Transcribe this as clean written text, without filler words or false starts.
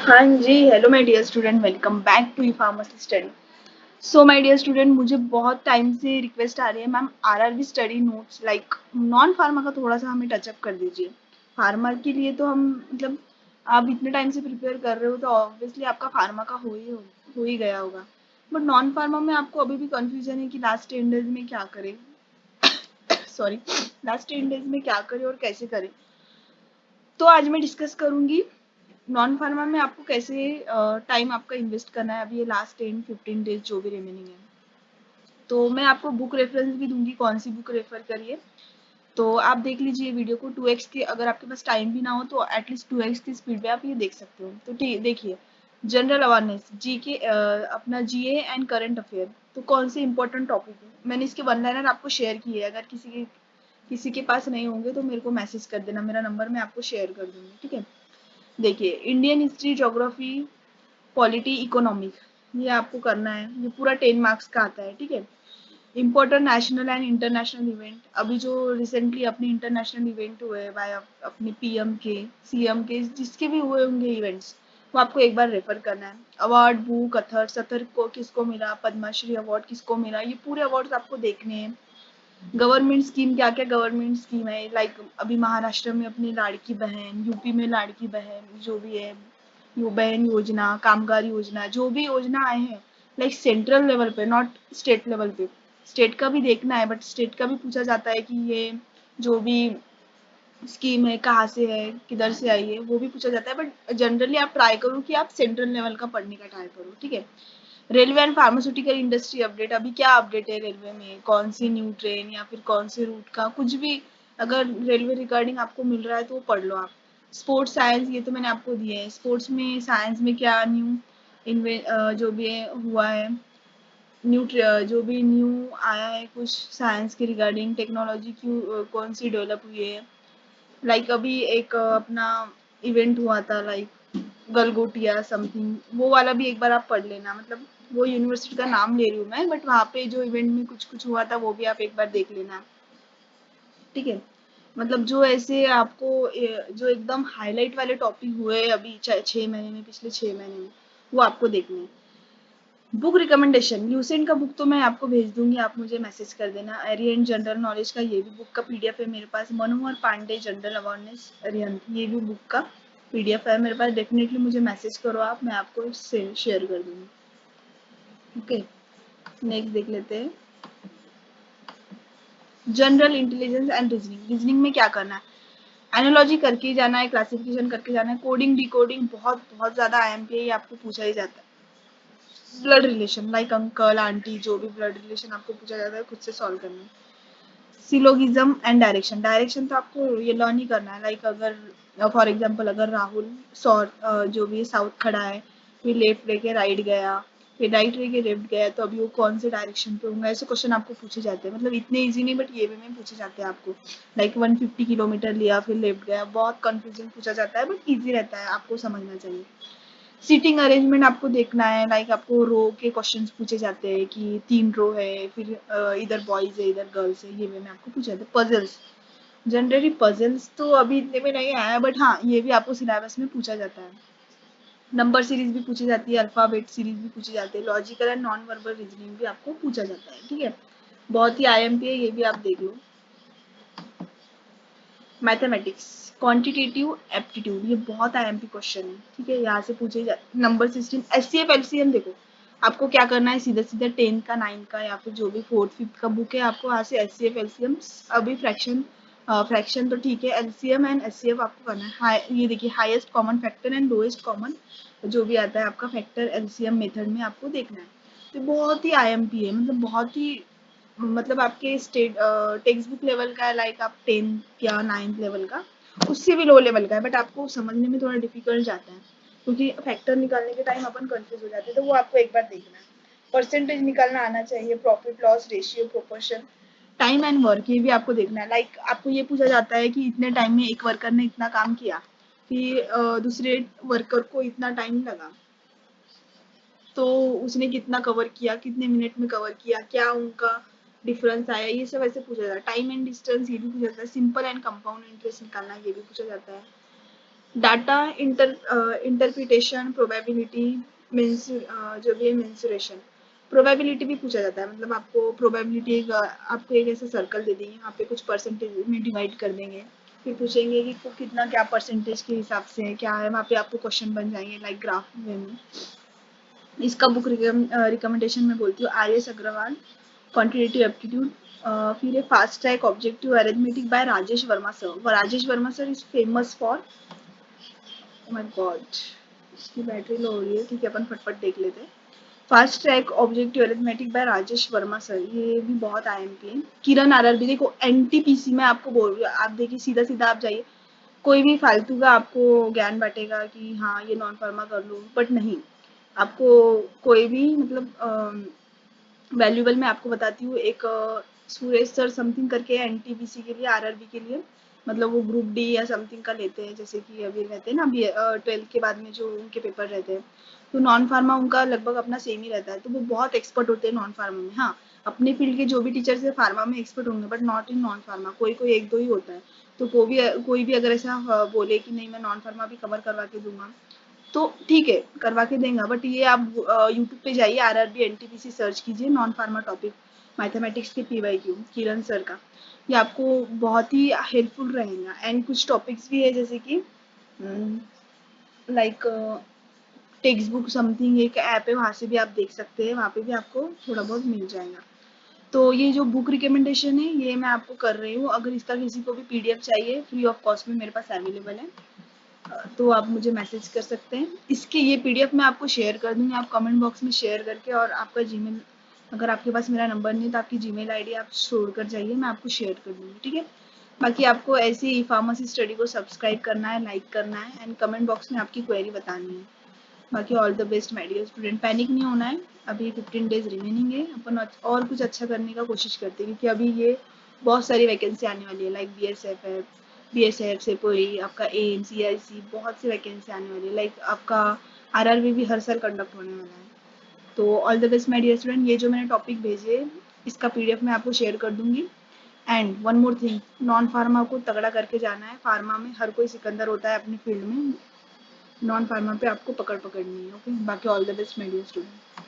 हाँ जी, hello my dear student, welcome back to E pharmacy study. So my dear student, मुझे बहुत time से रिक्वेस्ट आ रही है, ma'am RRB study notes like non pharma का थोड़ा सा हमें टचअप कर दीजिए। फार्मा के लिए तो हम मतलब आप इतने टाइम से प्रिपेयर कर रहे हो तो ऑब्वियसली आपका फार्मा का हो ही गया होगा। बट नॉन फार्मा में आपको अभी भी कंफ्यूजन है कि लास्ट 10 डेज में क्या करें। सॉरी, लास्ट 10 डेज में क्या करें और कैसे करें। तो आज मैं डिस्कस करूंगी नॉन फार्मा में आपको कैसे टाइम आपका इन्वेस्ट करना है अभी ये लास्ट 10-15 डेज जो भी रिमेनिंग है। तो मैं आपको बुक रेफरेंस भी दूंगी, कौन सी बुक रेफर करिए। तो आप देख लीजिए वीडियो को 2x के, अगर आपके पास टाइम भी ना हो तो एटलीस्ट 2x की स्पीड पे आप ये देख सकते हो। तो ठीक देखिए, जनरल अवेयरनेस जी के अपना जीए एंड करंट अफेयर, तो कौन से इंपॉर्टेंट टॉपिक है मैंने इसके वन लाइनर आपको शेयर किए हैं। अगर किसी के पास नहीं होंगे तो मेरे को मैसेज कर देना, मेरा नंबर मैं आपको शेयर कर दूंगी, ठीक है। देखिए, Indian history, geography, polity, economic, ये आपको करना है। ये पूरा 10 मार्क्स का आता है, ठीक है। Important national and international event, अभी जो रिसेंटली अपने इंटरनेशनल इवेंट हुए बाय अपने पीएम के, सीएम के, जिसके भी हुए होंगे इवेंट्स, वो आपको एक बार रेफर करना है। अवार्ड बुक, अथर सतर को किसको मिला, पद्मश्री अवार्ड किसको मिला, ये पूरे अवार्ड्स आपको देखने हैं। गवर्नमेंट स्कीम, क्या क्या गवर्नमेंट स्कीम है, लाइक अभी महाराष्ट्र में अपनी लाड़की बहन, यूपी में लाड़की बहन जो भी है, बहन योजना, कामगार योजना, जो भी योजना आए हैं लाइक सेंट्रल लेवल पे, नॉट स्टेट लेवल पे। स्टेट का भी देखना है, बट स्टेट का भी पूछा जाता है कि ये जो भी स्कीम है कहाँ से है, किधर से आई है, वो भी पूछा जाता है। बट जनरली आप ट्राई करो कि आप सेंट्रल लेवल का पढ़ने का ट्राई करो, ठीक है। Railway and pharmaceutical industry update, अभी क्या अपडेट है रेलवे में, कौन सी न्यू ट्रेन या फिर कौन से रूट का कुछ भी अगर रेलवे रिगार्डिंग आपको मिल रहा है तो वो पढ़ लो आप। स्पोर्ट्स साइंस, ये तो मैंने आपको दिए है। स्पोर्ट्स में साइंस में क्या न्यू जो भी है हुआ है, जो भी न्यू आया है कुछ साइंस के रिगार्डिंग, टेक्नोलॉजी क्यों कौन सी डेवलप हुई है। लाइक अभी एक अपना इवेंट हुआ था लाइक गलगोटिया समथिंग, वो वाला भी एक बार आप पढ़ लेना। मतलब वो यूनिवर्सिटी का नाम ले रही हूँ मैं, बट वहाँ पे जो इवेंट में कुछ कुछ हुआ था वो भी आप एक बार देख लेना, ठीक है। मतलब जो ऐसे आपको जो एकदम हाईलाइट वाले टॉपिक हुए अभी 6 महीने में, पिछले 6 महीने में, वो आपको देखने हैं। बुक रिकमेंडेशन, ल्यूसेंट का बुक तो मैं आपको भेज दूंगी, आप मुझे मैसेज कर देना। एरियन जनरल नॉलेज का ये भी बुक का पीडीएफ है मेरे पास। मनोहर पांडे जनरल अवेयरनेस अरिहंत, ये भी बुक का पीडीएफ है मेरे पास। डेफिनेटली मुझे मैसेज करो आप, मैं आपको शेयर कर दूंगी, ओके। नेक्स्ट देख लेते हैं, general intelligence and reasoning. Reasoning में क्या करना है, एनालॉजी करके जाना है, क्लासिफिकेशन करके जाना है, कोडिंग डिकोडिंग बहुत बहुत ज्यादा आईएमपी आपको पूछा ही जाता है। Blood relation, like uncle aunty, जो भी ब्लड रिलेशन आपको पूछा जाता है खुद से सॉल्व करना है। सिलोगिज्म एंड डायरेक्शन, डायरेक्शन तो आपको ये लर्न ही करना है। लाइक अगर फॉर एग्जांपल अगर राहुल जो भी साउथ खड़ा है, फिर लेफ्ट लेके राइट गया, फिर राइट लेके लेफ्ट गया, तो अभी वो कौन से डायरेक्शन पे होंगे, ऐसे क्वेश्चन आपको पूछे जाते हैं। मतलब इतने इजी नहीं, बट ये वे में पूछे जाते हैं आपको। लाइक 150 किलोमीटर लिया फिर लेफ्ट गया, बहुत कंफ्यूजिंग पूछा जाता है, बट ईजी रहता है, आपको समझना चाहिए। सीटिंग अरेंजमेंट आपको देखना है, लाइक आपको रो के क्वेश्चंस पूछे जाते हैं कि 3 रो है, फिर इधर बॉयज है इधर गर्ल्स है, ये में आपको पूछे जाते हैं। पजल्स, जनरली पजल्स तो अभी इतने में नहीं आया, बट हाँ ये भी आपको सिलेबस में पूछा जाता है। नंबर सीरीज भी पूछी जाती है, अल्फाबेट सीरीज भी पूछी जाती है, logical and non verbal reasoning भी आपको पूछा जाता है, ठीक है। बहुत ही आईएमपी है, ये भी आप देख लो। मैथमेटिक्स, क्वांटिटेटिव एप्टीट्यूड, ये बहुत आईएमपी क्वेश्चन है, ठीक है। यहाँ से पूछे जाते नंबर सिस्टम, एचसीएफ एलसीएम। देखो आपको क्या करना है, सीधा सीधा 10 का 9 का या फिर जो भी 4th 5th का बुक है, आपको यहाँ से एचसीएफ एलसीएम, अभी फ्रैक्शन तो ठीक है, एलसीएम एंड एचसीएफ आपको करना है। ये देखिए, highest common factor and lowest common जो भी आता है आपका फैक्टर एलसीएम मेथड में आपको देखना है। तो बहुत ही आईएमपी है, मतलब बहुत ही, मतलब आपके स्टेट टेक्स्ट बुक लेवल का है, लाइक आप 10th या 9th लेवल का, उससे भी लो लेवल का है, बट आपको समझने में थोड़ा डिफिकल्ट जाता है क्योंकि फैक्टर निकालने के टाइम अपन कंफ्यूज हो जाते हैं, तो वो आपको एक बार देखना है। परसेंटेज निकालना आना चाहिए, profit loss ratio, proportion, time and work, ये भी आपको देखना है। लाइक आपको ये पूछा जाता है कि इतने टाइम में एक वर्कर ने इतना काम किया, कि दूसरे वर्कर को इतना टाइम लगा, तो उसने कितना कवर किया, कितने मिनट में कवर किया, क्या उनका डिफरेंस आया, ये सब ऐसे पूछा जाता है। टाइम एंड डिस्टेंस, ये भी पूछा जाता है। सिंपल एंड कंपाउंड इंटरेस्ट निकालना, ये भी पूछा जाता है। डाटा इंटरप्रिटेशन, प्रोबेबिलिटी, मीन्स जो भी है मेंसुरेशन। प्रोबेबिलिटी भी पूछा जाता है, मतलब आपको प्रोबेबिलिटी आपको एक ऐसा सर्कल दे देंगे, यहाँ पे कुछ परसेंटेज में डिवाइड कर देंगे, फिर पूछेंगे कि कितना क्या परसेंटेज के हिसाब से है, क्या है, वहाँ पे आपको क्वेश्चन बन जाएंगे लाइक ग्राफ वे में। इसका बुक रिकमेंडेशन में बोलती हूँ R S Agrawal, quantitative aptitude. फिर है fast track objective arithmetic by Rajesh Verma sir. Rajesh Verma sir is famous for, oh my god, इसकी बैटरी लो हो रही है, ठीक है अपन फटफट देख लेते हैं। Fast track objective arithmetic by Rajesh Verma sir, ये भी बहुत आईएमपी है। किरण आरआरबी, देखो एनटीपीसी में आपको बोल रही हूँ, आप देखिए सीधा सीधा आप जाइए, कोई भी फालतू का आपको ज्ञान बांटेगा कि हाँ ये नॉन फार्मा कर लो, बट नहीं, आपको कोई भी मतलब वैल्यूएबल मैं आपको बताती हूँ। एक सुरेश सर समथिंग करके एनटीपीसी के लिए, आरआरबी के लिए, मतलब वो ग्रुप डी या समथिंग का लेते हैं, जैसे कि अभी रहते हैं ना, अभी 12th के बाद में जो उनके पेपर रहते हैं, तो नॉन फार्मा उनका लगभग अपना सेम ही रहता है, तो वो बहुत एक्सपर्ट होते हैं नॉन फार्मा में। हाँ, अपने फील्ड के जो भी टीचर्स है फार्मा में एक्सपर्ट होंगे, but not in non pharma, कोई कोई एक दो ही होता है। तो कोई भी अगर ऐसा बोले कि नहीं मैं नॉन फार्मा भी कवर करवा के दूंगा, तो ठीक है करवा के देंगे, बट ये आप यूट्यूब पे जाइए, आरआरबी एनटीपीसी सर्च कीजिए, नॉन फार्मा टॉपिक, मैथमेटिक्स के पीवाईक्यू किरण सर का, ये आपको बहुत ही हेल्पफुल रहेगा। एंड कुछ टॉपिक्स भी है जैसे कि लाइक टेक्स्ट बुक समथिंग एक ऐप है, वहाँ से भी आप देख सकते हैं, वहाँ पे भी आपको थोड़ा बहुत मिल जाएगा। तो ये जो बुक रिकमेंडेशन है ये मैं आपको कर रही हूँ, अगर इसका किसी को भी पीडीएफ चाहिए फ्री ऑफ कॉस्ट में मेरे पास अवेलेबल है, तो आप मुझे मैसेज कर सकते हैं। इसकी ये पीडीएफ मैं आपको शेयर कर दूंगी, आप कमेंट बॉक्स में शेयर करके, और आपका जीमेल, अगर आपके पास मेरा नंबर नहीं तो आपकी जीमेल आईडी आप छोड़ कर जाइए, मैं आपको शेयर कर दूंगी, ठीक है। बाकी आपको ऐसी ई फार्मेसी स्टडी को सब्सक्राइब करना है, लाइक करना है, एंड कमेंट बॉक्स में आपकी क्वेरी बतानी है। बाकी all the best my dear student, panic नहीं होना है, अभी 15 डेज रिमेनिंग है, अपन और कुछ अच्छा करने का कोशिश करते हैं, क्योंकि अभी ये बहुत सारी वैकेंसी आने वाली है, लाइक बीएसएफ है, बीएसएफ से कोई आपका एम सीआईसी, बहुत सी वैकेंसी आने वाली है, लाइक आपका आरआरबी भी हर साल कंडक्ट होने वाला है। तो all the best my dear student, ये जो मैंने टॉपिक भेजे इसका पीडीएफ मैं आपको शेयर कर दूंगी। And one more thing, non pharma को तगड़ा करके जाना है, फार्मा में हर कोई सिकंदर होता है अपनी फील्ड में, नॉन फार्मा पे आपको पकड़ पकड़नी है, ओके। बाकी all the best my dear student.